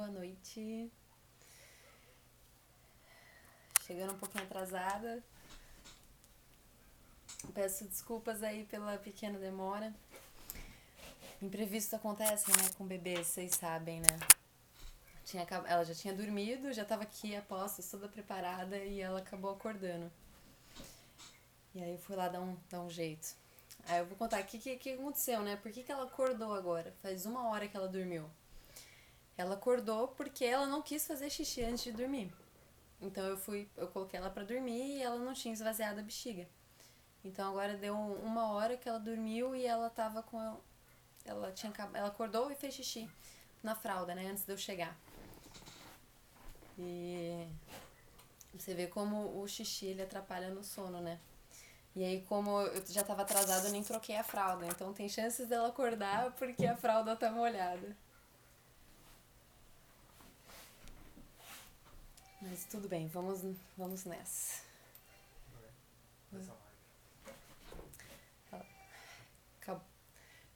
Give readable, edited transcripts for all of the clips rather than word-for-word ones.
boa noite. Chegando um pouquinho atrasada. Peço desculpas aí pela pequena demora. Imprevistos acontecem, né, com bebês, vocês sabem, né? Ela já tinha dormido, já tava aqui a postos, toda preparada, e ela acabou acordando. E aí eu fui lá dar um jeito. Aí eu vou contar o que aconteceu, né? Por que ela acordou agora? Faz 1 hora que ela dormiu. Ela acordou porque ela não quis fazer xixi antes de dormir. Então eu coloquei ela pra dormir e ela não tinha esvaziado a bexiga. Então agora deu 1 hora que ela dormiu e ela tava com... Ela acordou e fez xixi na fralda, né? Antes de eu chegar. E você vê como o xixi ele atrapalha no sono, né? E aí, como eu já tava atrasada, eu nem troquei a fralda. Então tem chances dela acordar porque a fralda tá molhada. Mas tudo bem, vamos nessa.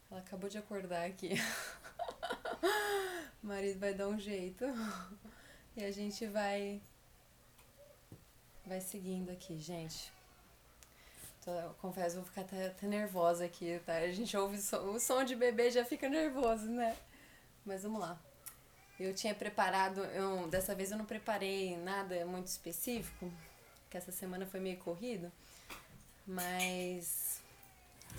Ela acabou de acordar aqui. O marido vai dar um jeito. E a gente vai seguindo aqui, gente. Confesso, vou ficar até nervosa aqui, tá? A gente ouve o som de bebê e já fica nervoso, né? Mas vamos lá. Eu tinha preparado, dessa vez eu não preparei nada muito específico, que essa semana foi meio corrido, mas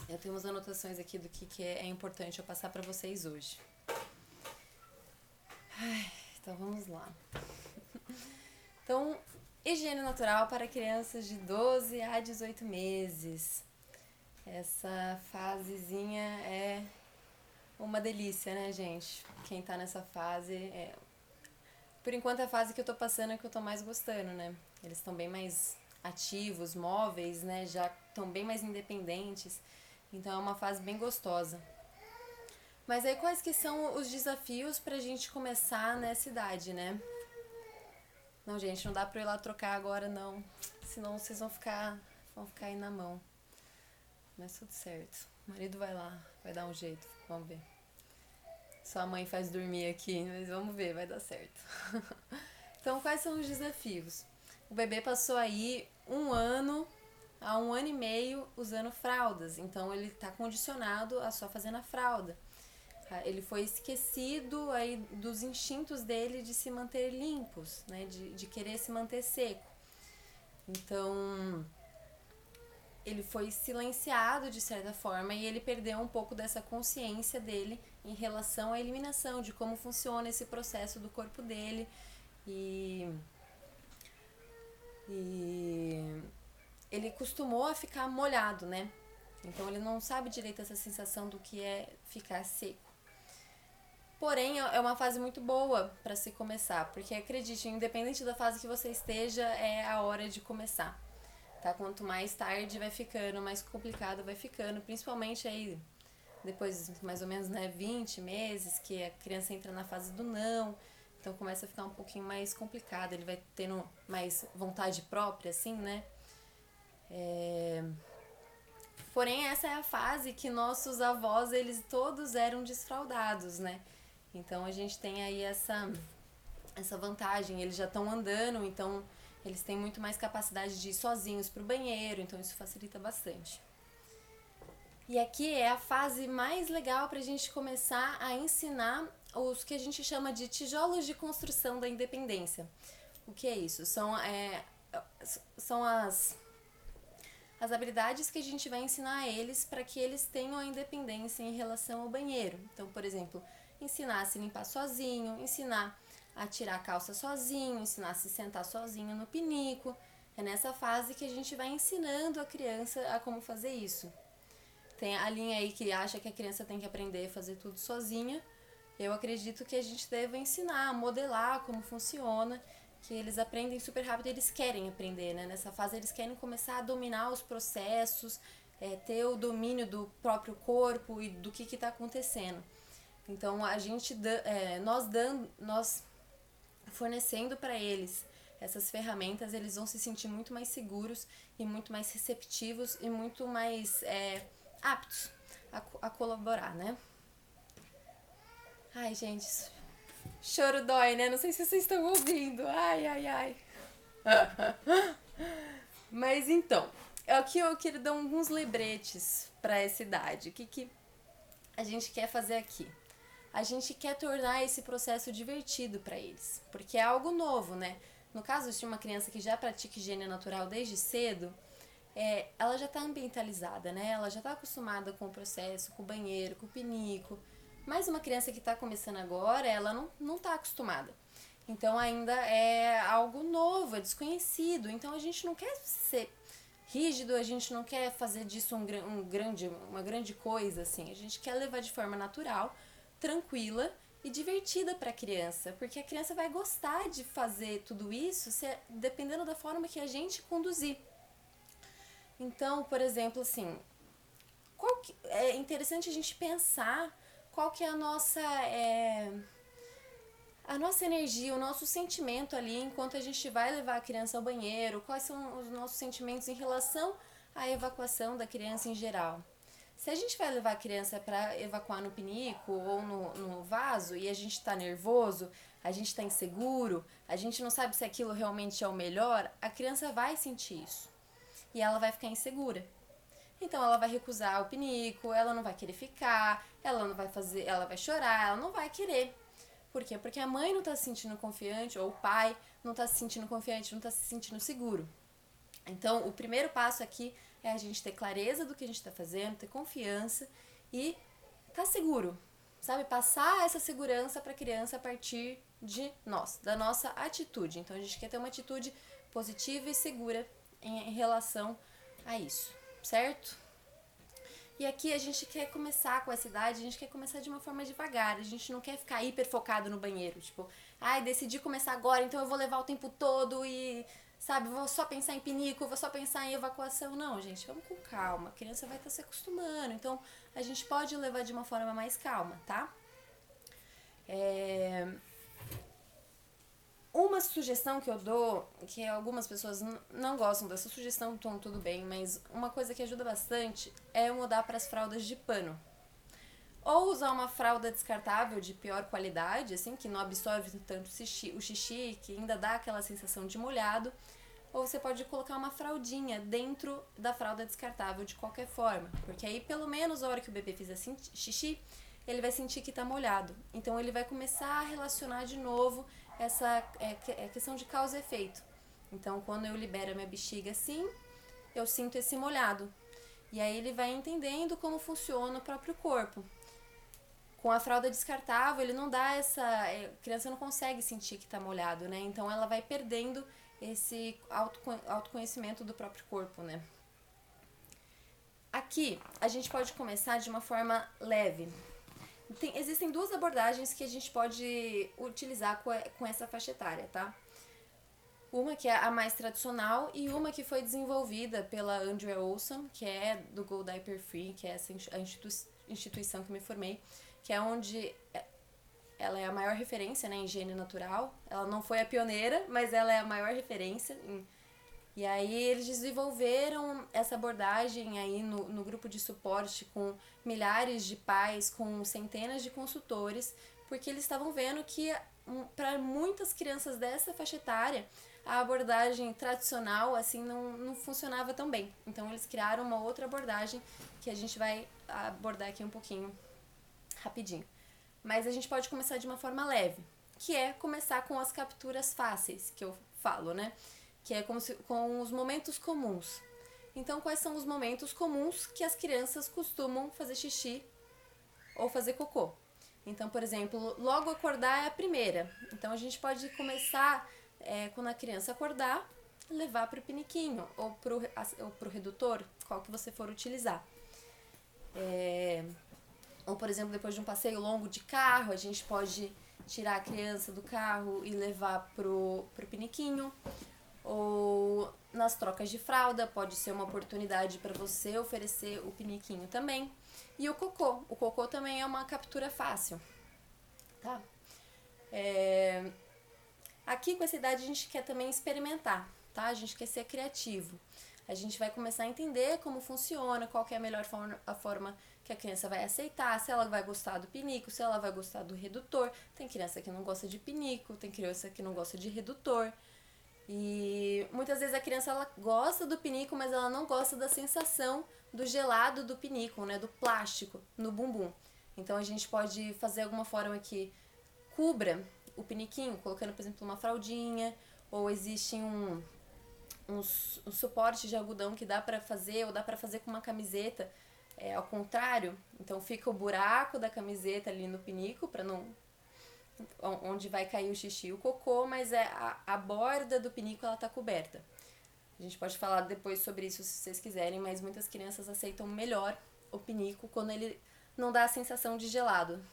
eu tenho umas anotações aqui do que é importante eu passar pra vocês hoje. Então vamos lá. Então, higiene natural para crianças de 12 a 18 meses. Essa fasezinha é uma delícia, né, gente? Quem tá nessa fase por enquanto, a fase que eu tô passando é que eu tô mais gostando, né? Eles estão bem mais ativos, móveis, né? Já estão bem mais independentes. Então, é uma fase bem gostosa. Mas aí, quais que são os desafios pra gente começar nessa idade, né? Não, gente, não dá pra eu ir lá trocar agora, não. Senão vocês vão ficar aí na mão. Mas tudo certo. O marido vai lá, vai dar um jeito. Vamos ver. Sua mãe faz dormir aqui, mas vamos ver, vai dar certo. Então, quais são os desafios? O bebê passou aí 1 ano a 1 ano e meio usando fraldas, então ele está condicionado a só fazer na fralda. Ele foi esquecido aí dos instintos dele de se manter limpos, né? De querer se manter seco. Então, ele foi silenciado de certa forma e ele perdeu um pouco dessa consciência dele em relação à eliminação, de como funciona esse processo do corpo dele e ele costumou a ficar molhado, né? Então ele não sabe direito essa sensação do que é ficar seco. Porém, é uma fase muito boa para se começar, porque acredite, independente da fase que você esteja, é a hora de começar. Tá? Quanto mais tarde vai ficando, mais complicado vai ficando, principalmente aí depois mais ou menos, né, 20 meses, que a criança entra na fase do não, então começa a ficar um pouquinho mais complicado, ele vai tendo mais vontade própria, assim, né? Porém, essa é a fase que nossos avós, eles todos eram desfraldados, né? Então a gente tem aí essa vantagem, eles já estão andando, então eles têm muito mais capacidade de ir sozinhos pro banheiro, então isso facilita bastante. E aqui é a fase mais legal pra gente começar a ensinar os que a gente chama de tijolos de construção da independência. O que é isso? São as habilidades que a gente vai ensinar a eles para que eles tenham a independência em relação ao banheiro. Então, por exemplo, ensinar a se limpar sozinho, ensinar a tirar a calça sozinho, ensinar a se sentar sozinho no pinico. É nessa fase que a gente vai ensinando a criança a como fazer isso. Tem a linha aí que acha que a criança tem que aprender a fazer tudo sozinha. Eu acredito que a gente deve ensinar, modelar como funciona, que eles aprendem super rápido, eles querem aprender, né? Nessa fase eles querem começar a dominar os processos, ter o domínio do próprio corpo e do que está acontecendo. Então a gente, nós fornecendo para eles essas ferramentas, eles vão se sentir muito mais seguros e muito mais receptivos e muito mais aptos a colaborar, né? Ai, gente, Choro dói, né? Não sei se vocês estão ouvindo. Ai, ai, ai. Mas então, é o que eu queria dar alguns lembretes para essa idade. O que a gente quer fazer aqui? A gente quer tornar esse processo divertido para eles, porque é algo novo, né? No caso de uma criança que já pratica higiene natural desde cedo, ela já está ambientalizada, né? Ela já está acostumada com o processo, com o banheiro, com o pinico. Mas uma criança que está começando agora, ela não está acostumada. Então ainda é algo novo, é desconhecido. Então a gente não quer ser rígido, a gente não quer fazer disso uma grande coisa, assim. A gente quer levar de forma natural, tranquila e divertida para a criança, porque a criança vai gostar de fazer tudo isso dependendo da forma que a gente conduzir. Então, por exemplo, assim, é interessante a gente pensar qual que é a nossa energia, o nosso sentimento ali enquanto a gente vai levar a criança ao banheiro, quais são os nossos sentimentos em relação à evacuação da criança em geral. Se a gente vai levar a criança para evacuar no pinico ou no vaso e a gente está nervoso, a gente está inseguro, a gente não sabe se aquilo realmente é o melhor, a criança vai sentir isso e ela vai ficar insegura. Então ela vai recusar o pinico, ela não vai querer ficar, ela não vai fazer, ela vai chorar, ela não vai querer. Por quê? Porque a mãe não está se sentindo confiante, ou o pai não está se sentindo confiante, não está se sentindo seguro. Então, o primeiro passo aqui é a gente ter clareza do que a gente está fazendo, ter confiança e estar seguro, sabe? Passar essa segurança para a criança a partir de nós, da nossa atitude. Então, a gente quer ter uma atitude positiva e segura em relação a isso, certo? E aqui a gente quer começar com essa idade, a gente quer começar de uma forma devagar, a gente não quer ficar hiper focado no banheiro, tipo, decidi começar agora, então eu vou levar o tempo todo e, sabe, vou só pensar em pinico, vou só pensar em evacuação. Não, gente, vamos com calma, a criança vai estar se acostumando, então a gente pode levar de uma forma mais calma, tá? Uma sugestão que eu dou, que algumas pessoas não gostam dessa sugestão, então tudo bem, mas uma coisa que ajuda bastante é mudar para as fraldas de pano. Ou usar uma fralda descartável de pior qualidade, assim, que não absorve tanto o xixi, que ainda dá aquela sensação de molhado. Ou você pode colocar uma fraldinha dentro da fralda descartável de qualquer forma, porque aí pelo menos a hora que o bebê fizer xixi, ele vai sentir que está molhado. Então ele vai começar a relacionar de novo essa questão de causa e efeito. Então quando eu libero a minha bexiga assim, eu sinto esse molhado. E aí ele vai entendendo como funciona o próprio corpo. Com a fralda descartável, ele não dá a criança não consegue sentir que está molhado, né? Então ela vai perdendo esse autoconhecimento do próprio corpo, né? Aqui, a gente pode começar de uma forma leve. Existem duas abordagens que a gente pode utilizar com essa faixa etária, tá? Uma que é a mais tradicional e uma que foi desenvolvida pela Andrea Olson, que é do Go Diaper Free, que é essa instituição que me formei, que é onde ela é a maior referência, né, em higiene natural. Ela não foi a pioneira, mas ela é a maior referência. E aí eles desenvolveram essa abordagem aí no grupo de suporte com milhares de pais, com centenas de consultores, porque eles estavam vendo que para muitas crianças dessa faixa etária, a abordagem tradicional assim não funcionava tão bem. Então eles criaram uma outra abordagem que a gente vai abordar aqui um pouquinho rapidinho. Mas a gente pode começar de uma forma leve, que é começar com as capturas fáceis, que eu falo, né? Que é com os momentos comuns. Então, quais são os momentos comuns que as crianças costumam fazer xixi ou fazer cocô? Então, por exemplo, logo acordar é a primeira. Então, a gente pode começar, quando a criança acordar, levar para o piniquinho ou para o redutor, qual que você for utilizar. Ou, por exemplo, depois de um passeio longo de carro, a gente pode tirar a criança do carro e levar pro piniquinho. Ou nas trocas de fralda, pode ser uma oportunidade para você oferecer o piniquinho também. E o cocô. O cocô também é uma captura fácil, tá? Aqui com essa idade a gente quer também experimentar, tá? A gente quer ser criativo. A gente vai começar a entender como funciona, qual que é a melhor forma que a criança vai aceitar, se ela vai gostar do pinico, se ela vai gostar do redutor. Tem criança que não gosta de pinico, tem criança que não gosta de redutor. E muitas vezes a criança ela gosta do pinico, mas ela não gosta da sensação do gelado do pinico, né, do plástico no bumbum. Então a gente pode fazer alguma forma que cubra o piniquinho, colocando, por exemplo, uma fraldinha, ou existe um suporte de algodão que dá pra fazer, ou dá pra fazer com uma camiseta ao contrário. Então fica o buraco da camiseta ali no pinico, para não onde vai cair o xixi e o cocô, mas a borda do pinico ela tá coberta. A gente pode falar depois sobre isso se vocês quiserem, mas muitas crianças aceitam melhor o pinico quando ele não dá a sensação de gelado.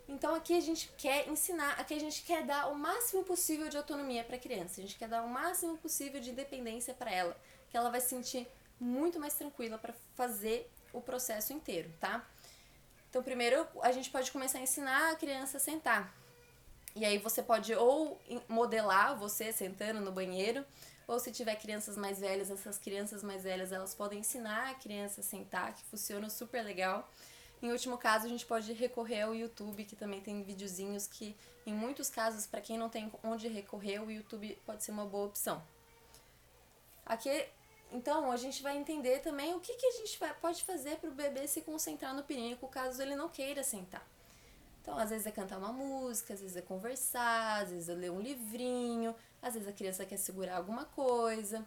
Então aqui a gente quer ensinar, aqui a gente quer dar o máximo possível de autonomia para a criança, a gente quer dar o máximo possível de independência para ela, que ela vai se sentir muito mais tranquila para fazer o processo inteiro, tá? Então primeiro a gente pode começar a ensinar a criança a sentar. E aí você pode ou modelar você sentando no banheiro, ou se tiver crianças mais velhas, essas crianças mais velhas elas podem ensinar a criança a sentar, que funciona super legal. Em último caso, a gente pode recorrer ao YouTube, que também tem videozinhos que, em muitos casos, para quem não tem onde recorrer, o YouTube pode ser uma boa opção. Aqui, então, a gente vai entender também o que a gente pode fazer para o bebê se concentrar no pinico, caso ele não queira sentar. Então, às vezes é cantar uma música, às vezes é conversar, às vezes é ler um livrinho, às vezes a criança quer segurar alguma coisa.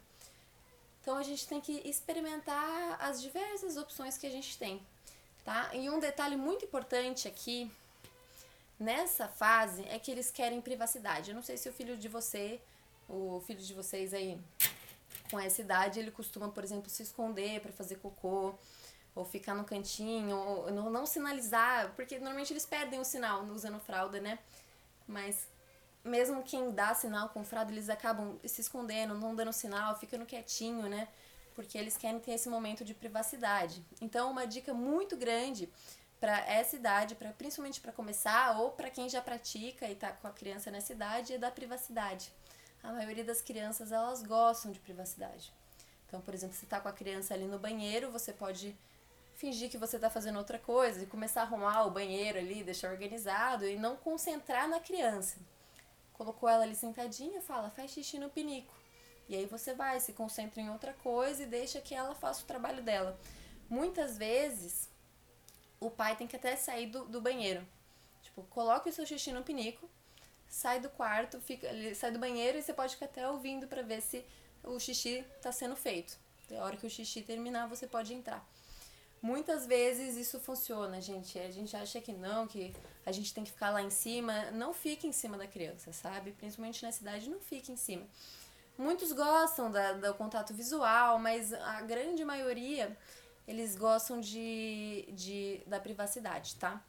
Então, a gente tem que experimentar as diversas opções que a gente tem. Tá? E um detalhe muito importante aqui, nessa fase, é que eles querem privacidade. Eu não sei se o filho de vocês aí, com essa idade, ele costuma, por exemplo, se esconder para fazer cocô, ou ficar no cantinho, ou não sinalizar, porque normalmente eles perdem o sinal usando fralda, né? Mas mesmo quem dá sinal com fralda, eles acabam se escondendo, não dando sinal, ficando quietinho, né? Porque eles querem ter esse momento de privacidade. Então, uma dica muito grande para essa idade, principalmente para começar, ou para quem já pratica e está com a criança nessa idade, é da privacidade. A maioria das crianças, elas gostam de privacidade. Então, por exemplo, se está com a criança ali no banheiro, você pode fingir que você está fazendo outra coisa e começar a arrumar o banheiro ali, deixar organizado e não concentrar na criança. Colocou ela ali sentadinha, fala, faz xixi no pinico. E aí você vai, se concentra em outra coisa e deixa que ela faça o trabalho dela. Muitas vezes, o pai tem que até sair do banheiro. Tipo, coloca o seu xixi no pinico, sai do quarto, sai do banheiro e você pode ficar até ouvindo pra ver se o xixi tá sendo feito. A hora que o xixi terminar, você pode entrar. Muitas vezes isso funciona, gente. A gente acha que não, que a gente tem que ficar lá em cima. Não fique em cima da criança, sabe? Principalmente nessa idade, não fique em cima. Muitos gostam do contato visual, mas a grande maioria, eles gostam da privacidade, tá?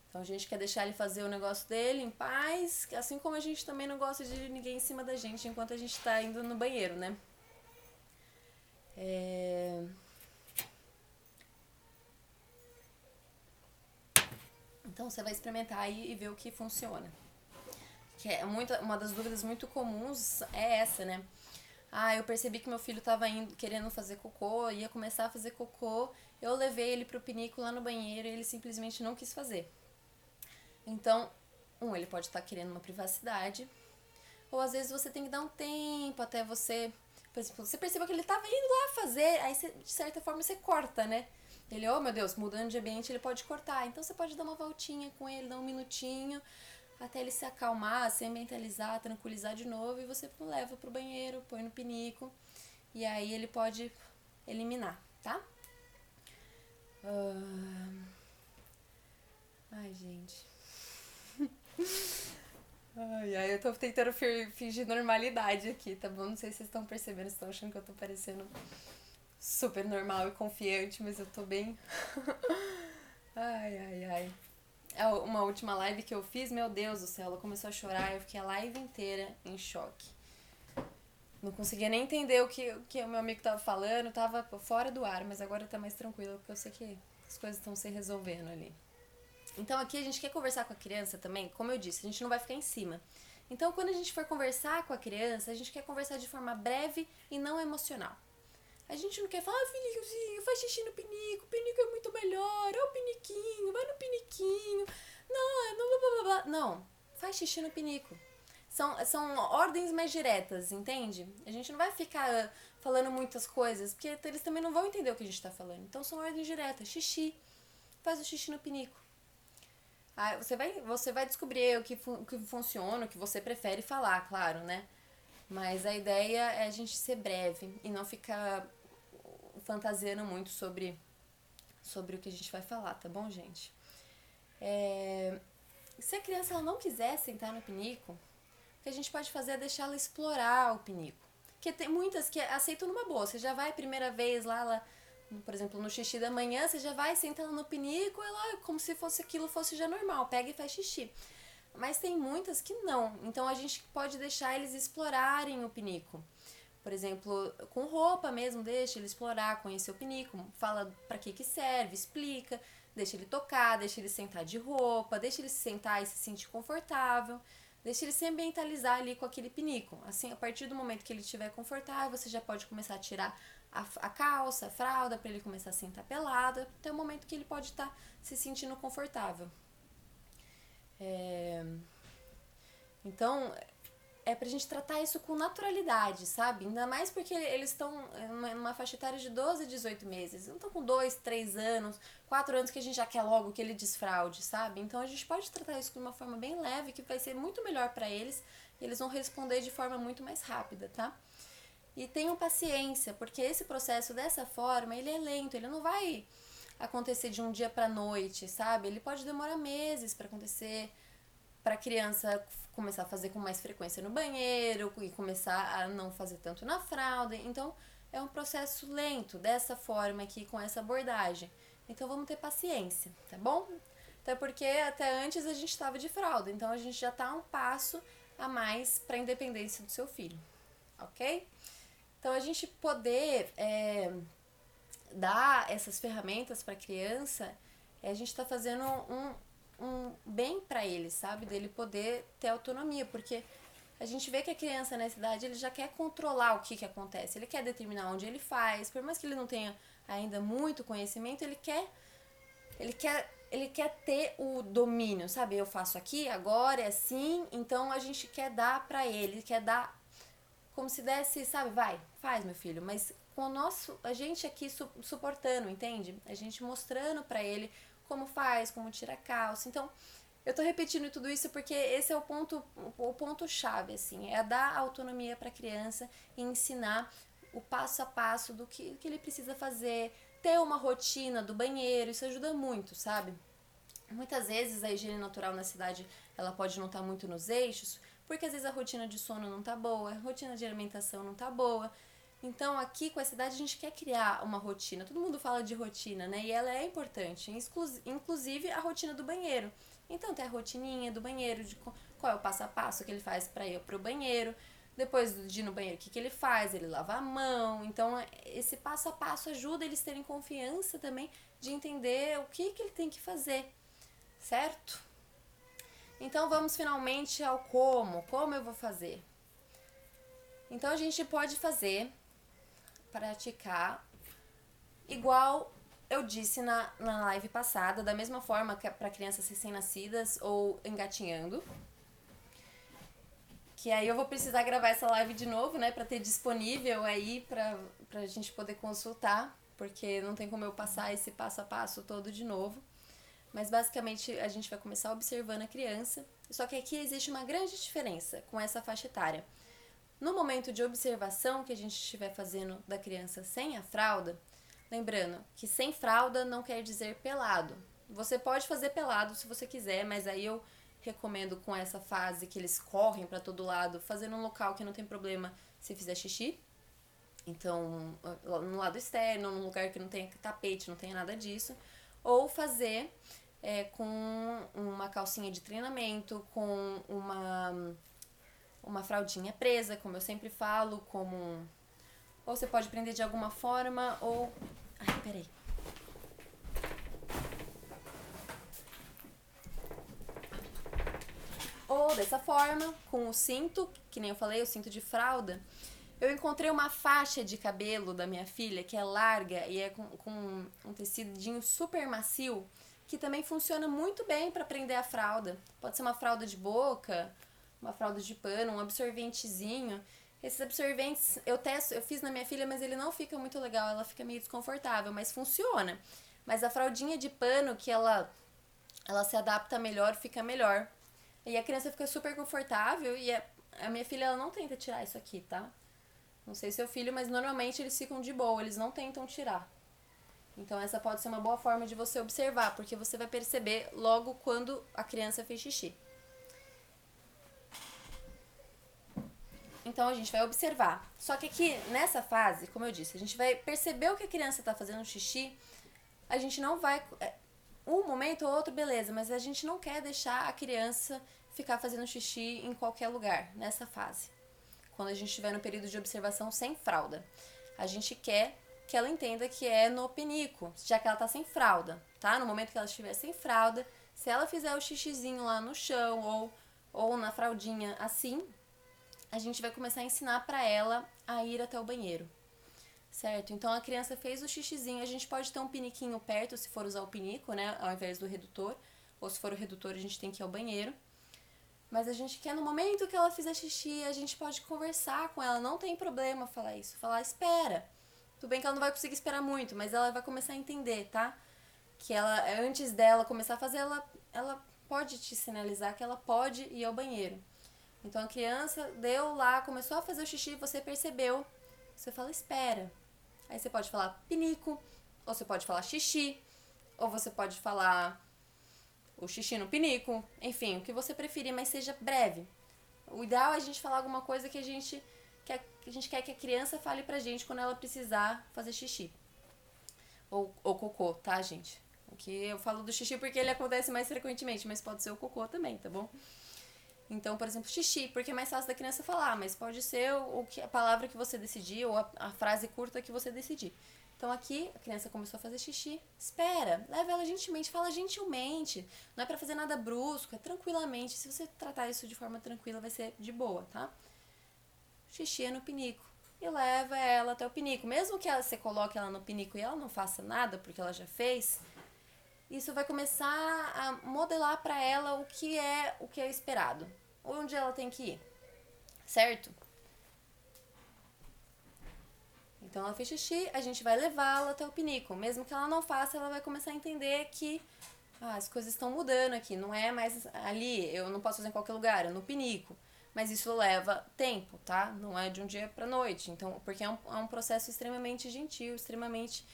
Então a gente quer deixar ele fazer o negócio dele em paz, assim como a gente também não gosta de ninguém em cima da gente enquanto a gente tá indo no banheiro, né? Então você vai experimentar aí e ver o que funciona. Que é uma das dúvidas muito comuns é essa, né? Ah, eu percebi que meu filho tava querendo fazer cocô, ia começar a fazer cocô, eu levei ele pro pinico lá no banheiro e ele simplesmente não quis fazer. Então, ele pode estar querendo uma privacidade, ou às vezes você tem que dar um tempo até você, por exemplo, você percebeu que ele tava indo lá fazer, aí você, de certa forma você corta, né? Ele, oh meu Deus, mudando de ambiente, ele pode cortar. Então você pode dar uma voltinha com ele, dar um minutinho, até ele se acalmar, se ambientalizar, tranquilizar de novo, e você leva pro banheiro, põe no pinico, e aí ele pode eliminar, tá? Ai, gente. Ai, eu tô tentando fingir normalidade aqui, tá bom? Não sei se vocês estão percebendo, estão achando que eu tô parecendo super normal e confiante, mas eu tô bem... Ai. Uma última live que eu fiz, meu Deus do céu, ela começou a chorar, eu fiquei a live inteira em choque. Não conseguia nem entender o que o meu amigo tava falando, tava fora do ar, mas agora tá mais tranquilo, porque eu sei que as coisas estão se resolvendo ali. Então aqui a gente quer conversar com a criança também, como eu disse, a gente não vai ficar em cima. Então, quando a gente for conversar com a criança, a gente quer conversar de forma breve e não emocional. A gente não quer falar, filhinhozinho, faz xixi no pinico, o pinico é muito melhor, é o piniquinho, vai no piniquinho. Não, não, blá, blá, blá. Não, faz xixi no pinico. São ordens mais diretas, entende? A gente não vai ficar falando muitas coisas, porque eles também não vão entender o que a gente está falando. Então são ordens diretas. Xixi, faz o xixi no pinico. Ah, você vai descobrir o que funciona, o que você prefere falar, claro, né? Mas a ideia é a gente ser breve e não ficar fantasiando muito sobre o que a gente vai falar, tá bom, gente? Se a criança ela não quiser sentar no pinico, o que a gente pode fazer é deixar ela explorar o pinico. Porque tem muitas que aceitam numa boa. Você já vai a primeira vez lá, por exemplo, no xixi da manhã, você já vai, senta ela no pinico, ela, como se fosse aquilo fosse já normal, pega e faz xixi. Mas tem muitas que não. Então a gente pode deixar eles explorarem o pinico. Por exemplo, com roupa mesmo, deixa ele explorar, conhecer o pinico, fala pra que serve, explica, deixa ele tocar, deixa ele sentar de roupa, deixa ele se sentar e se sentir confortável. Deixa ele se ambientalizar ali com aquele pinico. Assim, a partir do momento que ele estiver confortável, você já pode começar a tirar a calça, a fralda, para ele começar a sentar pelado, até o momento que ele pode estar se sentindo confortável. Então, é pra gente tratar isso com naturalidade, sabe? Ainda mais porque eles estão numa faixa etária de 12 a 18 meses. Não estão com 2, 3 anos, 4 anos que a gente já quer logo que ele desfraude, sabe? Então a gente pode tratar isso de uma forma bem leve, que vai ser muito melhor pra eles e eles vão responder de forma muito mais rápida, tá? E tenham paciência, porque esse processo dessa forma, ele é lento, ele não vai acontecer de um dia pra noite, sabe? Ele pode demorar meses pra acontecer, para a criança começar a fazer com mais frequência no banheiro e começar a não fazer tanto na fralda. Então, é um processo lento, dessa forma aqui, com essa abordagem. Então, vamos ter paciência, tá bom? Até porque até antes a gente estava de fralda, então a gente já está um passo a mais para a independência do seu filho, ok? Então, a gente poder dar essas ferramentas para a criança, a gente está fazendo um bem para ele, sabe? Dele poder ter autonomia, porque a gente vê que a criança nessa idade, ele já quer controlar o que acontece, ele quer determinar onde ele faz, por mais que ele não tenha ainda muito conhecimento, ele quer ter o domínio, sabe? Eu faço aqui, agora é assim, então a gente quer dar pra ele, quer dar como se desse, sabe? Vai, faz, meu filho, mas com a gente aqui suportando, entende? A gente mostrando pra ele como faz, como tira a calça. Então, eu tô repetindo tudo isso porque esse é o ponto chave, assim, é dar autonomia para a criança e ensinar o passo a passo do que ele precisa fazer, ter uma rotina do banheiro, isso ajuda muito, sabe? Muitas vezes a higiene natural na cidade, ela pode não estar muito nos eixos, porque às vezes a rotina de sono não tá boa, a rotina de alimentação não tá boa. Então, aqui com essa idade, a gente quer criar uma rotina. Todo mundo fala de rotina, né? E ela é importante, inclusive a rotina do banheiro. Então, tem a rotininha do banheiro, de qual é o passo a passo que ele faz para ir pro banheiro. Depois de ir no banheiro, o que ele faz? Ele lava a mão. Então, esse passo a passo ajuda eles terem confiança também de entender o que ele tem que fazer, certo? Então, vamos finalmente ao como eu vou fazer. Então, a gente pode praticar igual eu disse na live passada, da mesma forma que para crianças recém-nascidas ou engatinhando. Que aí eu vou precisar gravar essa live de novo, né, para ter disponível aí pra gente poder consultar, porque não tem como eu passar esse passo a passo todo de novo. Mas basicamente a gente vai começar observando a criança, só que aqui existe uma grande diferença com essa faixa etária. No momento de observação que a gente estiver fazendo da criança sem a fralda, lembrando que sem fralda não quer dizer pelado. Você pode fazer pelado se você quiser, mas aí eu recomendo com essa fase que eles correm para todo lado, fazer num local que não tem problema se fizer xixi. Então, no lado externo, num lugar que não tenha tapete, não tenha nada disso. Ou fazer com uma calcinha de treinamento, com uma fraldinha presa, como eu sempre falo, ou você pode prender de alguma forma, ou... Ai, peraí. Ou dessa forma, com o cinto, que nem eu falei, o cinto de fralda. Eu encontrei uma faixa de cabelo da minha filha que é larga e é com um tecidinho super macio, que também funciona muito bem para prender a fralda. Pode ser uma fralda de boca, uma fralda de pano, um absorventezinho. Esses absorventes eu fiz na minha filha, mas ele não fica muito legal, ela fica meio desconfortável, mas funciona. Mas a fraldinha de pano que ela se adapta melhor, fica melhor. E a criança fica super confortável e a minha filha ela não tenta tirar isso aqui, tá? Não sei seu filho, mas normalmente eles ficam de boa, eles não tentam tirar. Então essa pode ser uma boa forma de você observar, porque você vai perceber logo quando a criança fez xixi. Então a gente vai observar. Só que aqui nessa fase, como eu disse, a gente vai perceber o que a criança está fazendo xixi. A gente não vai... Um momento ou outro, beleza, mas a gente não quer deixar a criança ficar fazendo xixi em qualquer lugar nessa fase. Quando a gente estiver no período de observação sem fralda. A gente quer que ela entenda que é no pinico, já que ela tá sem fralda, tá? No momento que ela estiver sem fralda, se ela fizer o xixizinho lá no chão ou na fraldinha assim, a gente vai começar a ensinar pra ela a ir até o banheiro, certo? Então a criança fez o xixizinho, a gente pode ter um piniquinho perto se for usar o pinico, né, ao invés do redutor, ou se for o redutor a gente tem que ir ao banheiro. Mas a gente quer, no momento que ela fizer xixi, a gente pode conversar com ela, não tem problema falar isso, falar espera. Tudo bem que ela não vai conseguir esperar muito, mas ela vai começar a entender, tá? Que ela, antes dela começar a fazer, ela pode te sinalizar que ela pode ir ao banheiro. Então a criança deu lá, começou a fazer o xixi, você percebeu, você fala espera. Aí você pode falar pinico, ou você pode falar xixi, ou você pode falar o xixi no pinico, enfim, o que você preferir, mas seja breve. O ideal é a gente falar alguma coisa que a gente quer que a criança fale pra gente quando ela precisar fazer xixi. Ou cocô, tá, gente? Aqui eu falo do xixi porque ele acontece mais frequentemente, mas pode ser o cocô também, tá bom? Então, por exemplo, xixi, porque é mais fácil da criança falar, mas pode ser a palavra que você decidir ou a frase curta que você decidir. Então aqui a criança começou a fazer xixi, espera, leva ela gentilmente, fala gentilmente, não é pra fazer nada brusco, é tranquilamente, se você tratar isso de forma tranquila vai ser de boa, tá? Xixi é no pinico e leva ela até o pinico, mesmo que você coloque ela no pinico e ela não faça nada porque ela já fez, isso vai começar a modelar pra ela o que é esperado, onde ela tem que ir, certo? Então ela fez xixi, a gente vai levá-la até o pinico. Mesmo que ela não faça, ela vai começar a entender que as coisas estão mudando aqui. Não é mais ali, eu não posso fazer em qualquer lugar, é no pinico. Mas isso leva tempo, tá? Não é de um dia pra noite. Então, porque é um processo extremamente gentil, extremamente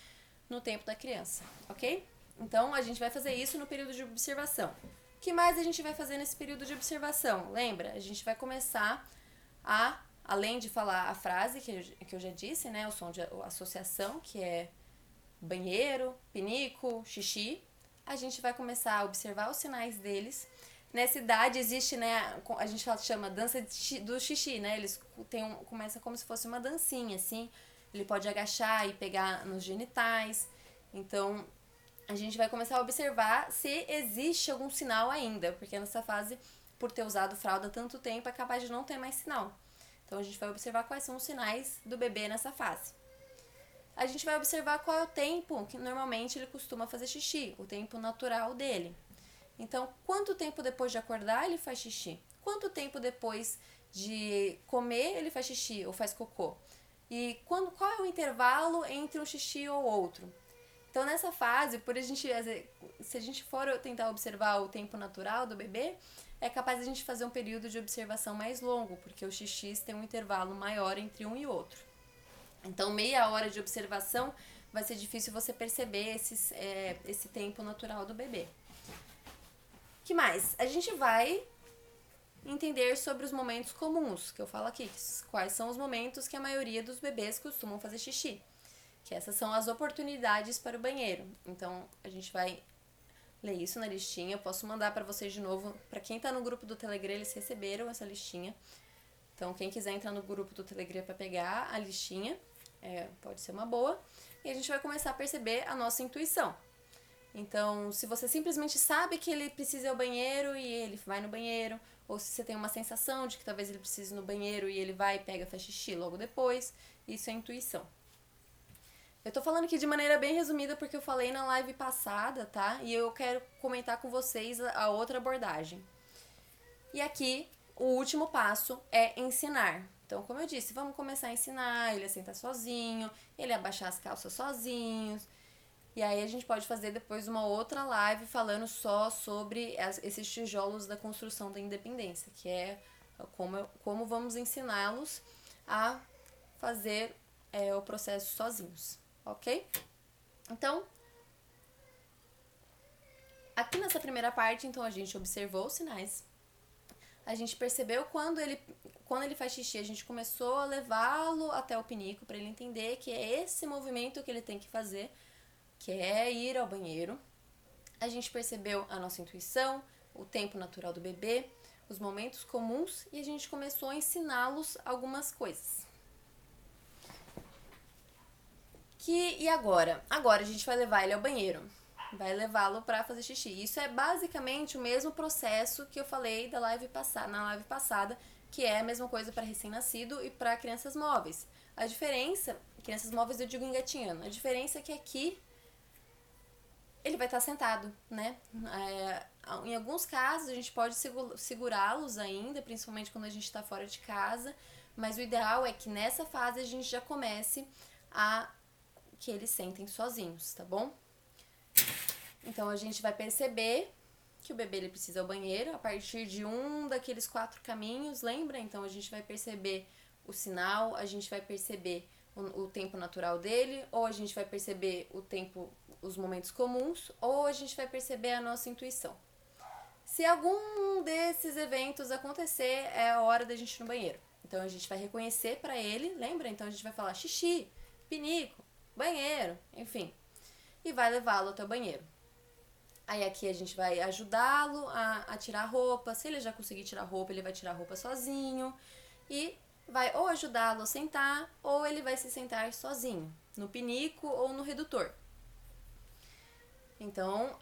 no tempo da criança, ok? Então a gente vai fazer isso no período de observação. O que mais a gente vai fazer nesse período de observação? Lembra? A gente vai começar a... Além de falar a frase que eu já disse, né? O som de associação, que é banheiro, pinico, xixi. A gente vai começar a observar os sinais deles. Nessa idade existe, né? A gente chama dança do xixi, né? Eles começa como se fosse uma dancinha, assim. Ele pode agachar e pegar nos genitais. Então, a gente vai começar a observar se existe algum sinal ainda. Porque nessa fase, por ter usado fralda tanto tempo, é capaz de não ter mais sinal. Então, a gente vai observar quais são os sinais do bebê nessa fase. A gente vai observar qual é o tempo que normalmente ele costuma fazer xixi, o tempo natural dele. Então, quanto tempo depois de acordar ele faz xixi? Quanto tempo depois de comer ele faz xixi ou faz cocô? E qual é o intervalo entre um xixi ou outro? Então, nessa fase, se a gente for tentar observar o tempo natural do bebê, é capaz de a gente fazer um período de observação mais longo, porque os xixis têm um intervalo maior entre um e outro. Então, meia hora de observação vai ser difícil você perceber esse tempo natural do bebê. Que mais? A gente vai entender sobre os momentos comuns, que eu falo aqui. Quais são os momentos que a maioria dos bebês costumam fazer xixi. Que essas são as oportunidades para o banheiro. Então, a gente vai ler isso na listinha. Eu posso mandar para vocês de novo. Para quem tá no grupo do Telegram, eles receberam essa listinha. Então, quem quiser entrar no grupo do Telegram para pegar a listinha, pode ser uma boa. E a gente vai começar a perceber a nossa intuição. Então, se você simplesmente sabe que ele precisa ir ao banheiro e ele vai no banheiro, ou se você tem uma sensação de que talvez ele precise ir no banheiro e ele vai, pega, faz xixi logo depois. Isso é intuição. Eu tô falando aqui de maneira bem resumida porque eu falei na live passada, tá? E eu quero comentar com vocês a outra abordagem. E aqui, o último passo é ensinar. Então, como eu disse, vamos começar a ensinar ele a sentar sozinho, ele a abaixar as calças sozinho. E aí a gente pode fazer depois uma outra live falando só sobre esses tijolos da construção da independência, que é como vamos ensiná-los a fazer o processo sozinhos, ok? Então, aqui nessa primeira parte, então, a gente observou os sinais. A gente percebeu quando ele faz xixi, a gente começou a levá-lo até o pinico para ele entender que é esse movimento que ele tem que fazer, que é ir ao banheiro. A gente percebeu a nossa intuição, o tempo natural do bebê, os momentos comuns e a gente começou a ensiná-los algumas coisas. E agora? Agora a gente vai levar ele ao banheiro. Vai levá-lo para fazer xixi. Isso é basicamente o mesmo processo que eu falei na live passada, que é a mesma coisa para recém-nascido e para crianças móveis. A diferença, crianças móveis eu digo engatinhando, a diferença é que aqui ele vai estar sentado, né? Em alguns casos a gente pode segurá-los ainda, principalmente quando a gente está fora de casa, mas o ideal é que nessa fase a gente já comece a que eles sentem sozinhos, tá bom? Então, a gente vai perceber que o bebê ele precisa ir ao banheiro a partir de um daqueles 4 caminhos, lembra? Então, a gente vai perceber o sinal, a gente vai perceber o tempo natural dele, ou a gente vai perceber os momentos comuns, ou a gente vai perceber a nossa intuição. Se algum desses eventos acontecer, é a hora da gente ir no banheiro. Então, a gente vai reconhecer para ele, lembra? Então, a gente vai falar xixi, pinico, banheiro, enfim, e vai levá-lo até o banheiro. Aí aqui a gente vai ajudá-lo a tirar a roupa. Se ele já conseguir tirar a roupa, ele vai tirar a roupa sozinho. E vai ou ajudá-lo a sentar, ou ele vai se sentar sozinho, no pinico ou no redutor. Então,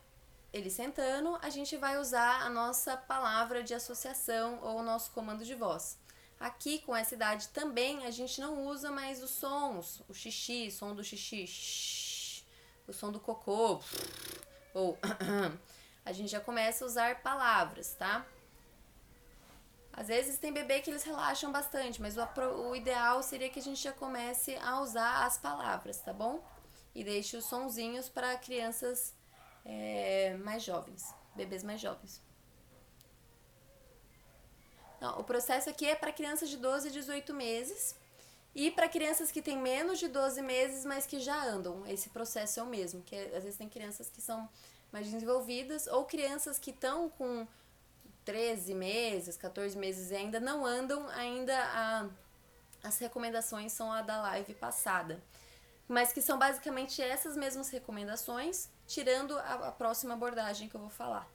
ele sentando, a gente vai usar a nossa palavra de associação ou o nosso comando de voz. Aqui, com essa idade também, a gente não usa mais os sons, o xixi, som do xixi, shh, o som do cocô, ou a gente já começa a usar palavras, tá? Às vezes tem bebê que eles relaxam bastante, mas o ideal seria que a gente já comece a usar as palavras, tá bom? E deixe os sonzinhos para crianças mais jovens, bebês mais jovens. Não, o processo aqui é para crianças de 12 a 18 meses e para crianças que têm menos de 12 meses, mas que já andam. Esse processo é o mesmo, que às vezes tem crianças que são mais desenvolvidas ou crianças que estão com 13 meses, 14 meses e ainda não andam, as recomendações são a da live passada. Mas que são basicamente essas mesmas recomendações, tirando a próxima abordagem que eu vou falar.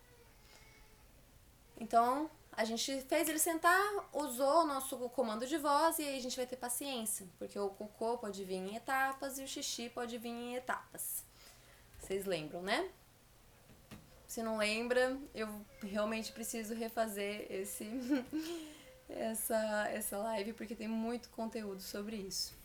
Então, a gente fez ele sentar, usou o nosso comando de voz e aí a gente vai ter paciência, porque o cocô pode vir em etapas e o xixi pode vir em etapas. Vocês lembram, né? Se não lembra, eu realmente preciso refazer essa live, porque tem muito conteúdo sobre isso.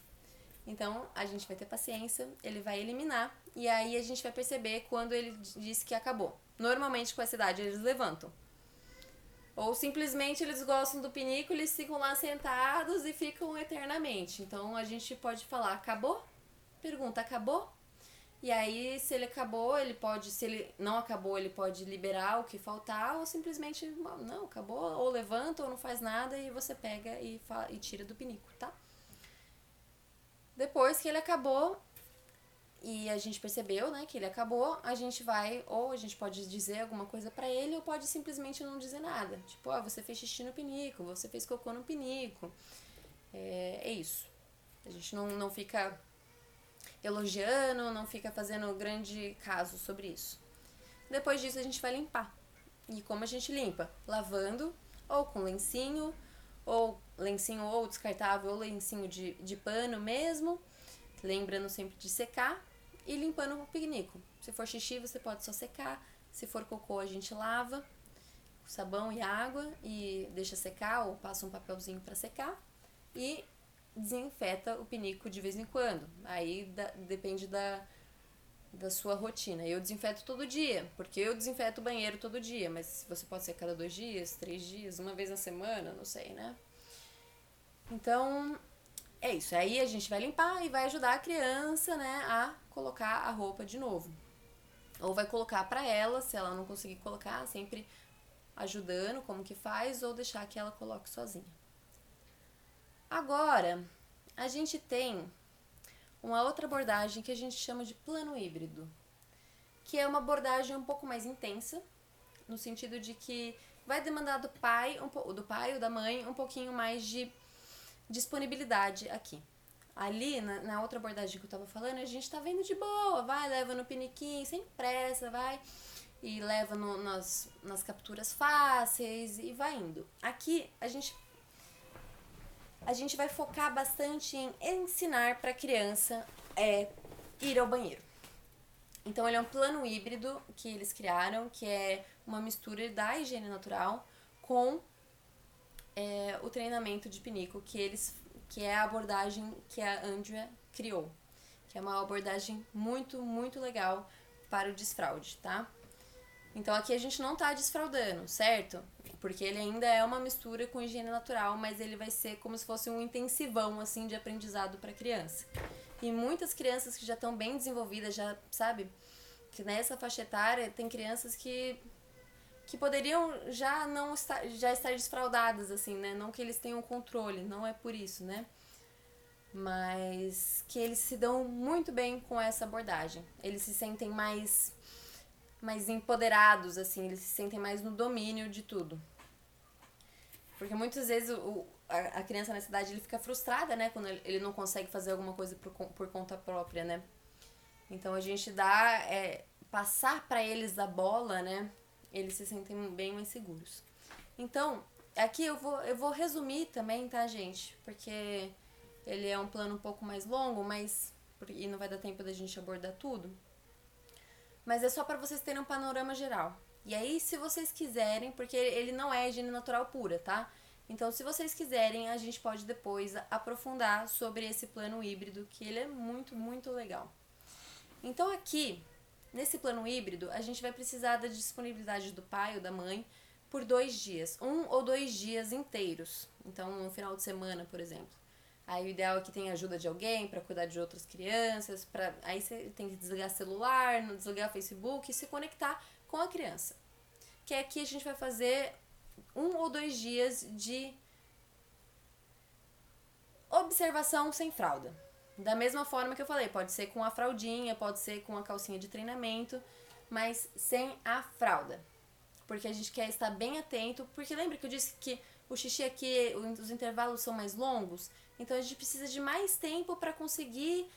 Então, a gente vai ter paciência, ele vai eliminar, e aí a gente vai perceber quando ele diz que acabou. Normalmente, com essa idade, eles levantam. Ou simplesmente eles gostam do pinico, eles ficam lá sentados e ficam eternamente. Então, a gente pode falar, acabou? Pergunta, acabou? E aí, se ele acabou, se ele não acabou, ele pode liberar o que faltar, ou simplesmente, não, acabou, ou levanta, ou não faz nada, e você pega e tira do pinico, tá? Depois que ele acabou, e a gente percebeu, né, que ele acabou, a gente vai, ou a gente pode dizer alguma coisa pra ele, ou pode simplesmente não dizer nada. Tipo, você fez xixi no pinico, você fez cocô no pinico. É isso. A gente não fica elogiando, não fica fazendo grande caso sobre isso. Depois disso a gente vai limpar. E como a gente limpa? Lavando, ou com lencinho ou descartável, ou lencinho de pano mesmo, lembrando sempre de secar, e limpando o pinico. Se for xixi, você pode só secar, se for cocô, a gente lava. sabão e água e deixa secar ou passa um papelzinho para secar e desinfeta o pinico de vez em quando. Aí depende da sua rotina. Eu desinfeto todo dia, porque eu desinfeto o banheiro todo dia, mas você pode ser a cada 2 dias, 3 dias, uma vez na semana, não sei, né? Então, é isso. Aí a gente vai limpar e vai ajudar a criança, né, a colocar a roupa de novo. Ou vai colocar pra ela, se ela não conseguir colocar, sempre ajudando como que faz, ou deixar que ela coloque sozinha. Agora, a gente tem uma outra abordagem que a gente chama de plano híbrido, que é uma abordagem um pouco mais intensa, no sentido de que vai demandar do pai ou da mãe um pouquinho mais de disponibilidade aqui. Ali, na outra abordagem que eu tava falando, a gente tá vendo de boa, vai, leva no piniquinho, sem pressa, vai, e leva nas capturas fáceis e vai indo. Aqui, a gente vai focar bastante em ensinar para a criança ir ao banheiro. Então, ele é um plano híbrido que eles criaram, que é uma mistura da higiene natural com o treinamento de pinico, que é a abordagem que a Andrea criou, que é uma abordagem muito, muito legal para o desfraude, tá? Então, aqui a gente não tá desfraudando, certo? Porque ele ainda é uma mistura com higiene natural, mas ele vai ser como se fosse um intensivão, assim, de aprendizado para criança. E muitas crianças que já estão bem desenvolvidas, já, sabe? Que nessa faixa etária tem crianças que poderiam já não estar, já estar desfraudadas, assim, né? Não que eles tenham controle, não é por isso, né? Mas que eles se dão muito bem com essa abordagem. Eles se sentem mais empoderados, assim, eles se sentem mais no domínio de tudo. Porque muitas vezes a criança nessa idade ele fica frustrada, né? Quando ele não consegue fazer alguma coisa por conta própria, né? Então a gente passar pra eles a bola, né? Eles se sentem bem mais seguros. Então, aqui eu vou resumir também, tá, gente? Porque ele é um plano um pouco mais longo, e não vai dar tempo da gente abordar tudo. Mas é só para vocês terem um panorama geral. E aí, se vocês quiserem, porque ele não é higiene natural pura, tá? Então, se vocês quiserem, a gente pode depois aprofundar sobre esse plano híbrido, que ele é muito, muito legal. Então, aqui, nesse plano híbrido, a gente vai precisar da disponibilidade do pai ou da mãe por 2 dias, 1 ou 2 dias inteiros. Então, no final de semana, por exemplo. Aí o ideal é que tenha ajuda de alguém para cuidar de outras crianças, aí você tem que desligar celular, desligar Facebook e se conectar com a criança. Que aqui a gente vai fazer 1 ou 2 dias de observação sem fralda. Da mesma forma que eu falei, pode ser com a fraldinha, pode ser com a calcinha de treinamento, mas sem a fralda. Porque a gente quer estar bem atento, porque lembra que eu disse que o xixi aqui, os intervalos são mais longos? Então a gente precisa de mais tempo para conseguir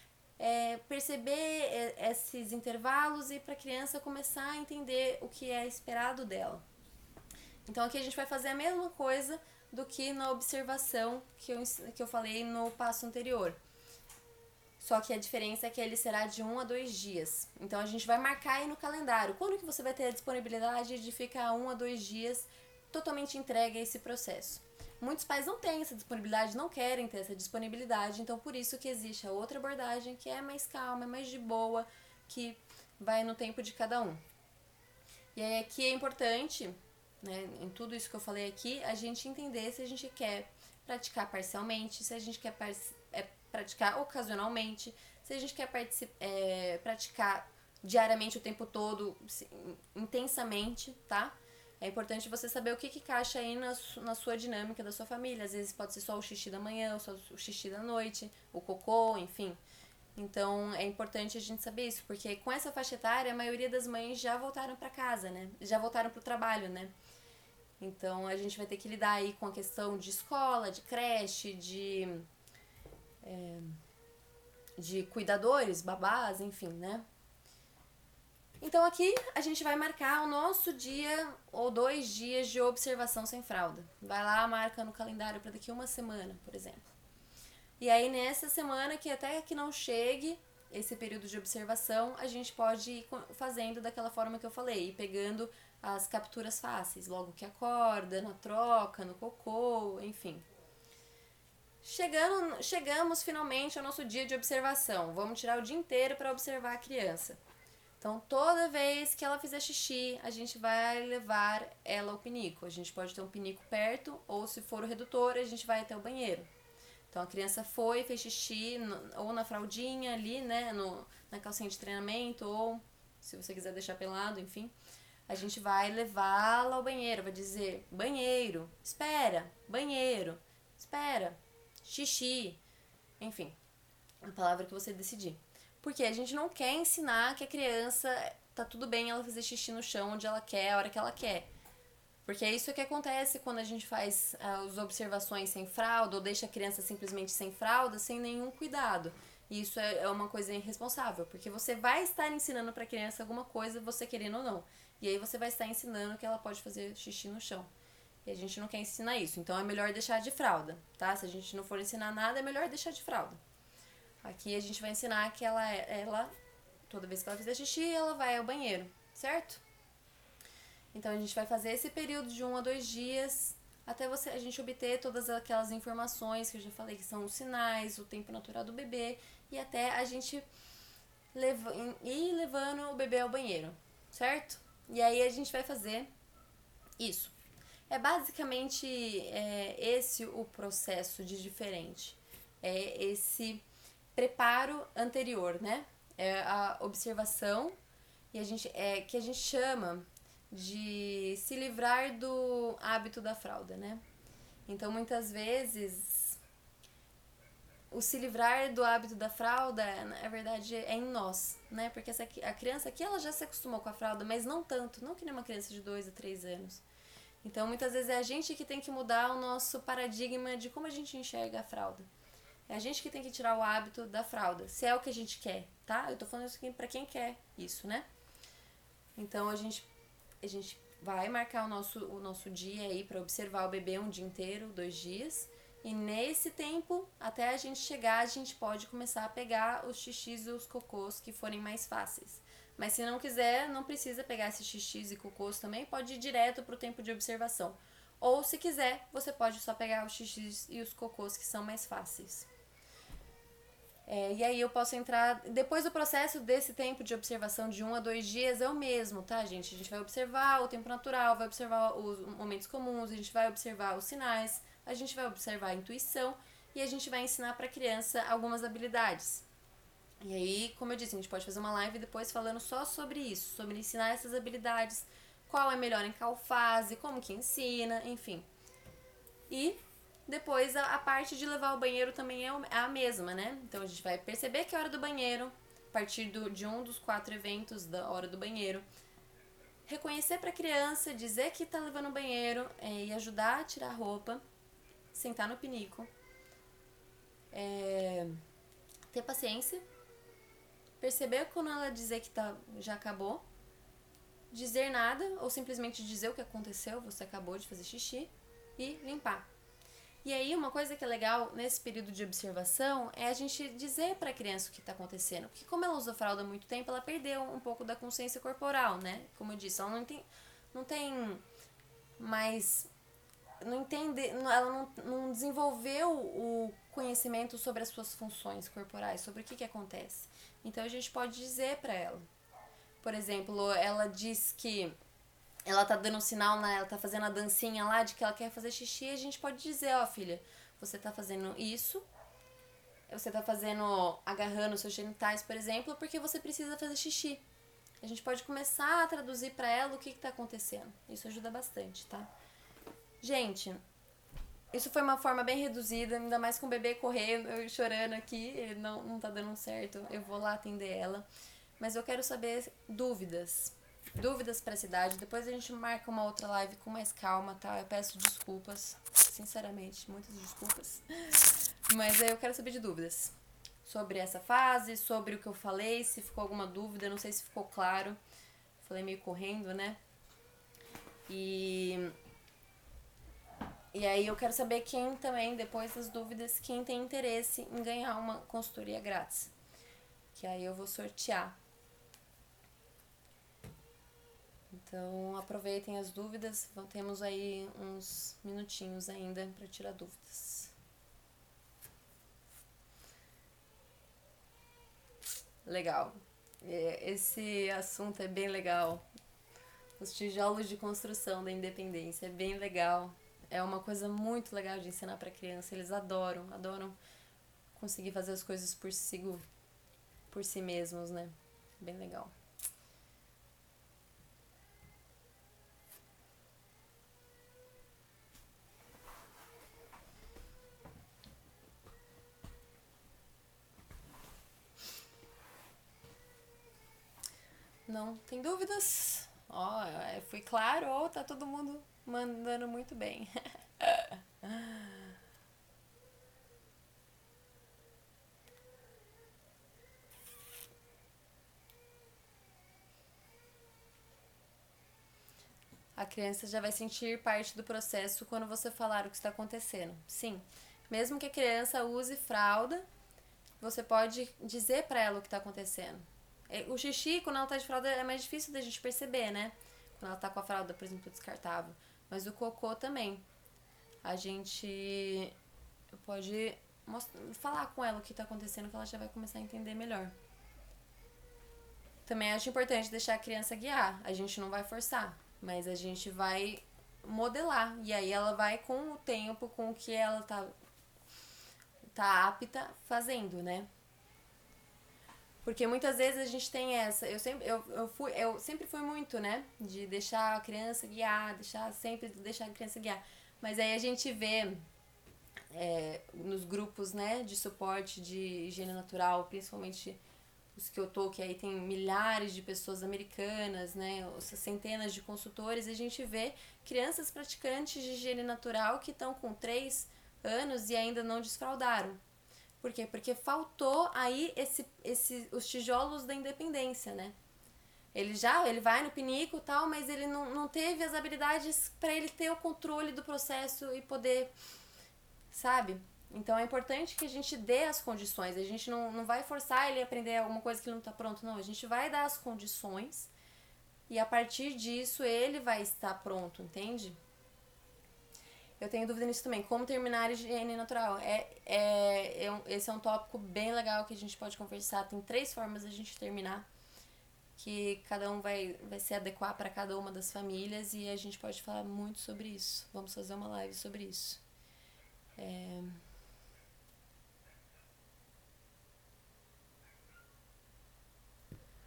perceber esses intervalos e para a criança começar a entender o que é esperado dela. Então aqui a gente vai fazer a mesma coisa do que na observação que eu falei no passo anterior. Só que a diferença é que ele será de 1 a 2 dias. Então a gente vai marcar aí no calendário. Quando que você vai ter a disponibilidade de ficar 1 a 2 dias totalmente entregue a esse processo? Muitos pais não têm essa disponibilidade, não querem ter essa disponibilidade, então por isso que existe a outra abordagem que é mais calma, é mais de boa, que vai no tempo de cada um. E aí aqui é importante, né, em tudo isso que eu falei aqui, a gente entender se a gente quer praticar parcialmente, se a gente quer praticar ocasionalmente, se a gente quer praticar diariamente o tempo todo, intensamente, tá? É importante você saber o que encaixa aí na sua dinâmica da sua família. Às vezes pode ser só o xixi da manhã, ou só o xixi da noite, o cocô, enfim. Então é importante a gente saber isso, porque com essa faixa etária a maioria das mães já voltaram pra casa, né? Já voltaram pro trabalho, né? Então a gente vai ter que lidar aí com a questão de escola, de creche, de cuidadores, babás, enfim, né? Então aqui a gente vai marcar o nosso dia ou 2 dias de observação sem fralda. Vai lá, marca no calendário para daqui 1 semana, por exemplo. E aí nessa semana que até que não chegue, esse período de observação, a gente pode ir fazendo daquela forma que eu falei, pegando as capturas fáceis, logo que acorda, na troca, no cocô, enfim. Chegamos finalmente ao nosso dia de observação. Vamos tirar o dia inteiro para observar a criança. Então, toda vez que ela fizer xixi, a gente vai levar ela ao pinico. A gente pode ter um pinico perto, ou se for o redutor, a gente vai até o banheiro. Então, a criança foi, fez xixi, ou na fraldinha ali, né, na calcinha de treinamento, ou se você quiser deixar pelado, enfim. A gente vai levá-la ao banheiro, vai dizer, banheiro, espera, banheiro, espera, xixi, enfim, a palavra que você decidir. Porque a gente não quer ensinar que a criança tá tudo bem ela fazer xixi no chão onde ela quer, a hora que ela quer. Porque é isso que acontece quando a gente faz as observações sem fralda ou deixa a criança simplesmente sem fralda, sem nenhum cuidado. E isso é uma coisa irresponsável, porque você vai estar ensinando para a criança alguma coisa, você querendo ou não. E aí você vai estar ensinando que ela pode fazer xixi no chão. E a gente não quer ensinar isso, então é melhor deixar de fralda, tá? Se a gente não for ensinar nada, é melhor deixar de fralda. Aqui a gente vai ensinar que ela toda vez que ela fizer xixi, ela vai ao banheiro, certo? Então a gente vai fazer esse período de 1 a 2 dias até a gente obter todas aquelas informações que eu já falei que são os sinais, o tempo natural do bebê e até a gente ir levando o bebê ao banheiro, certo? E aí a gente vai fazer isso. É basicamente esse o processo de diferente. É esse preparo anterior, né? É a observação e que a gente chama de se livrar do hábito da fralda, né? Então, muitas vezes, o se livrar do hábito da fralda, na verdade, é em nós, né? Porque a criança aqui, ela já se acostumou com a fralda, mas não tanto, não que nem uma criança de 2 a 3 anos. Então, muitas vezes é a gente que tem que mudar o nosso paradigma de como a gente enxerga a fralda. É a gente que tem que tirar o hábito da fralda, se é o que a gente quer, tá? Eu tô falando isso aqui pra quem quer isso, né? Então, a gente vai marcar o nosso dia aí pra observar o bebê um dia inteiro, 2 dias. E nesse tempo, até a gente chegar, a gente pode começar a pegar os xixis e os cocôs que forem mais fáceis. Mas se não quiser, não precisa pegar esses xixis e cocôs também, pode ir direto pro tempo de observação. Ou se quiser, você pode só pegar os xixis e os cocôs que são mais fáceis. E aí eu posso entrar. Depois do processo desse tempo de observação de 1 a 2 dias é o mesmo, tá, gente? A gente vai observar o tempo natural, vai observar os momentos comuns, a gente vai observar os sinais, a gente vai observar a intuição e a gente vai ensinar pra criança algumas habilidades. E aí, como eu disse, a gente pode fazer uma live depois falando só sobre isso, sobre ensinar essas habilidades, qual é melhor em qual fase, como que ensina, enfim. E depois a parte de levar ao banheiro também é a mesma, né? Então a gente vai perceber que é a hora do banheiro, a partir de um dos 4 eventos da hora do banheiro. Reconhecer pra criança, dizer que tá levando ao banheiro e ajudar a tirar a roupa, sentar no pinico. Ter paciência. Perceber quando ela dizer que já acabou. Dizer nada ou simplesmente dizer o que aconteceu, você acabou de fazer xixi. E limpar. E aí, uma coisa que é legal nesse período de observação é a gente dizer pra criança o que tá acontecendo. Porque como ela usa fralda há muito tempo, ela perdeu um pouco da consciência corporal, né? Como eu disse, ela não tem mais... Não entende, ela não desenvolveu o conhecimento sobre as suas funções corporais, sobre o que acontece. Então, a gente pode dizer pra ela. Por exemplo, ela diz que ela tá dando um sinal, ela tá fazendo a dancinha lá de que ela quer fazer xixi, a gente pode dizer, ó, filha, você tá fazendo isso, você tá agarrando seus genitais, por exemplo, porque você precisa fazer xixi. A gente pode começar a traduzir pra ela o que tá acontecendo. Isso ajuda bastante, tá? Gente, isso foi uma forma bem reduzida, ainda mais com o bebê correndo, eu chorando aqui, ele não tá dando certo, eu vou lá atender ela. Mas eu quero saber dúvidas pra cidade. Depois a gente marca uma outra live com mais calma, tá? Eu peço desculpas, sinceramente, muitas desculpas. Mas eu quero saber de dúvidas sobre essa fase, sobre o que eu falei, se ficou alguma dúvida, não sei se ficou claro. Falei meio correndo, né? E aí eu quero saber quem também, depois das dúvidas, quem tem interesse em ganhar uma consultoria grátis. que aí eu vou sortear. Então, aproveitem as dúvidas, temos aí uns minutinhos ainda para tirar dúvidas. Legal. Esse assunto é bem legal. Os tijolos de construção da independência é bem legal. É uma coisa muito legal de ensinar para criança. Eles adoram conseguir fazer as coisas por si mesmos, né? Bem legal. Não tem dúvidas? Ó, fui claro ou tá todo mundo mandando muito bem. A criança já vai sentir parte do processo quando você falar o que está acontecendo. Sim, mesmo que a criança use fralda, você pode dizer pra ela o que está acontecendo. O xixi, quando ela tá de fralda, é mais difícil da gente perceber, né? Quando ela tá com a fralda, por exemplo, descartável. Mas o cocô também. A gente pode falar com ela o que tá acontecendo, que ela já vai começar a entender melhor. Também acho importante deixar a criança guiar. A gente não vai forçar, mas a gente vai modelar. E aí ela vai, com o tempo, com o que ela tá apta fazendo, né? Porque muitas vezes a gente tem essa. Eu sempre fui muito, né? De deixar a criança guiar, sempre deixar a criança guiar. Mas aí a gente vê nos grupos, né, de suporte de higiene natural, principalmente os que eu tô, que aí tem milhares de pessoas americanas, né? Centenas de consultores, e a gente vê crianças praticantes de higiene natural que estão com 3 anos e ainda não desfraldaram. Por quê? Porque faltou aí os tijolos da independência, né? Ele vai no pinico e tal, mas ele não teve as habilidades para ele ter o controle do processo e poder, sabe? Então é importante que a gente dê as condições. A gente não vai forçar ele a aprender alguma coisa que ele não tá pronto, não. A gente vai dar as condições e a partir disso ele vai estar pronto, entende? Eu tenho dúvida nisso também. Como terminar a higiene natural? Esse é um tópico bem legal que a gente pode conversar. Tem 3 formas de a gente terminar, que cada um vai se adequar para cada uma das famílias e a gente pode falar muito sobre isso. Vamos fazer uma live sobre isso.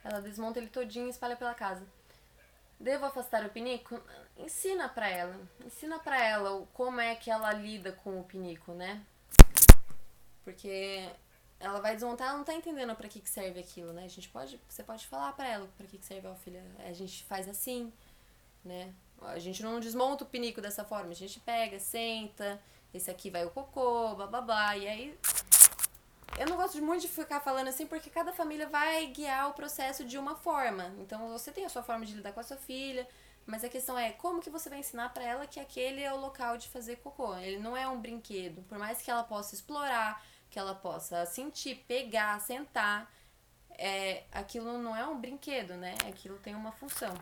Ela desmonta ele todinho e espalha pela casa. Devo afastar o pinico? Ensina pra ela como é que ela lida com o pinico, né? Porque ela vai desmontar, ela não tá entendendo pra que serve aquilo, né? Você pode falar pra ela pra que serve, ó, filha. A gente faz assim, né? A gente não desmonta o pinico dessa forma, a gente pega, senta, esse aqui vai o cocô, blá blá blá, e aí eu não gosto muito de ficar falando assim, porque cada família vai guiar o processo de uma forma. Então você tem a sua forma de lidar com a sua filha, mas a questão é como que você vai ensinar pra ela que aquele é o local de fazer cocô. Ele não é um brinquedo. Por mais que ela possa explorar, que ela possa sentir, pegar, sentar, aquilo não é um brinquedo, né? Aquilo tem uma função.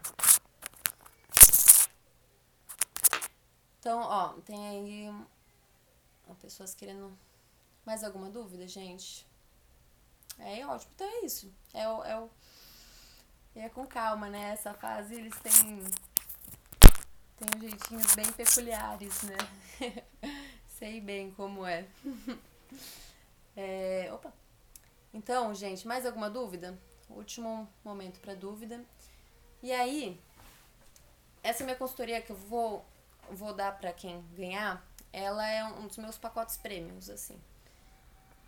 Então, ó, tem aí pessoas querendo... Mais alguma dúvida, gente? Ótimo. Então é isso. É com calma, né? Essa fase eles têm uns jeitinhos bem peculiares, né? Sei bem como é. Opa! Então, gente, mais alguma dúvida? Último momento para dúvida. E aí, essa minha consultoria que eu vou dar para quem ganhar, ela é um dos meus pacotes prêmios, assim.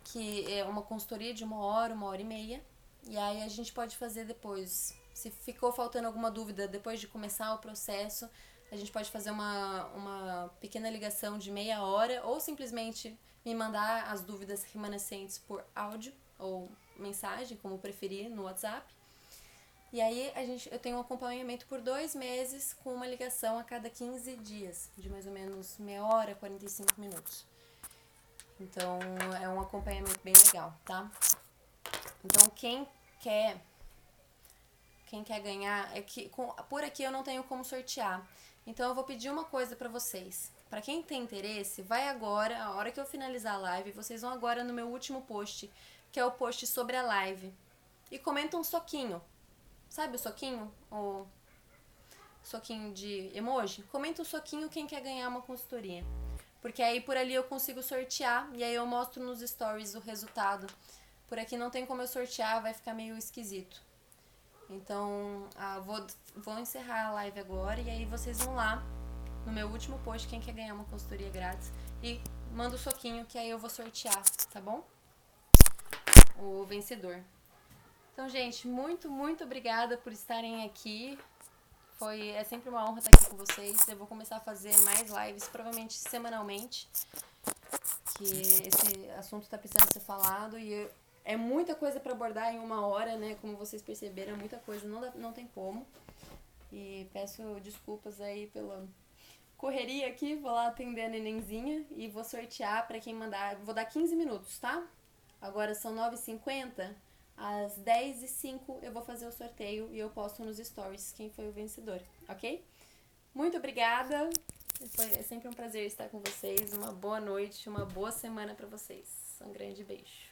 Que é uma consultoria de 1 hora, 1h30. E aí a gente pode fazer depois. Se ficou faltando alguma dúvida depois de começar o processo, a gente pode fazer uma pequena ligação de meia hora ou simplesmente me mandar as dúvidas remanescentes por áudio ou mensagem, como preferir, no WhatsApp. E aí eu tenho um acompanhamento por 2 meses com uma ligação a cada 15 dias, de mais ou menos meia hora, 45 minutos. Então é um acompanhamento bem legal, tá? Então, quem quer ganhar, é que por aqui eu não tenho como sortear. Então eu vou pedir uma coisa pra vocês. Pra quem tem interesse, vai agora, a hora que eu finalizar a live, vocês vão agora no meu último post, que é o post sobre a live. E comenta um soquinho. Sabe o soquinho? O soquinho de emoji? Comenta um soquinho quem quer ganhar uma consultoria. Porque aí por ali eu consigo sortear e aí eu mostro nos stories o resultado. Por aqui não tem como eu sortear, vai ficar meio esquisito. Então, vou encerrar a live agora e aí vocês vão lá no meu último post, quem quer ganhar uma consultoria grátis, e manda o soquinho que aí eu vou sortear, tá bom? O vencedor. Então, gente, muito obrigada por estarem aqui. É sempre uma honra estar aqui com vocês. Eu vou começar a fazer mais lives, provavelmente semanalmente, que esse assunto está precisando ser falado e é muita coisa para abordar em 1 hora, né? Como vocês perceberam, é muita coisa, não tem como. E peço desculpas aí pela correria aqui, vou lá atender a nenenzinha e vou sortear para quem mandar. Vou dar 15 minutos, tá? Agora são 9h50, às 10h05 eu vou fazer o sorteio e eu posto nos stories quem foi o vencedor, ok? Muito obrigada, é sempre um prazer estar com vocês, uma boa noite, uma boa semana para vocês. Um grande beijo.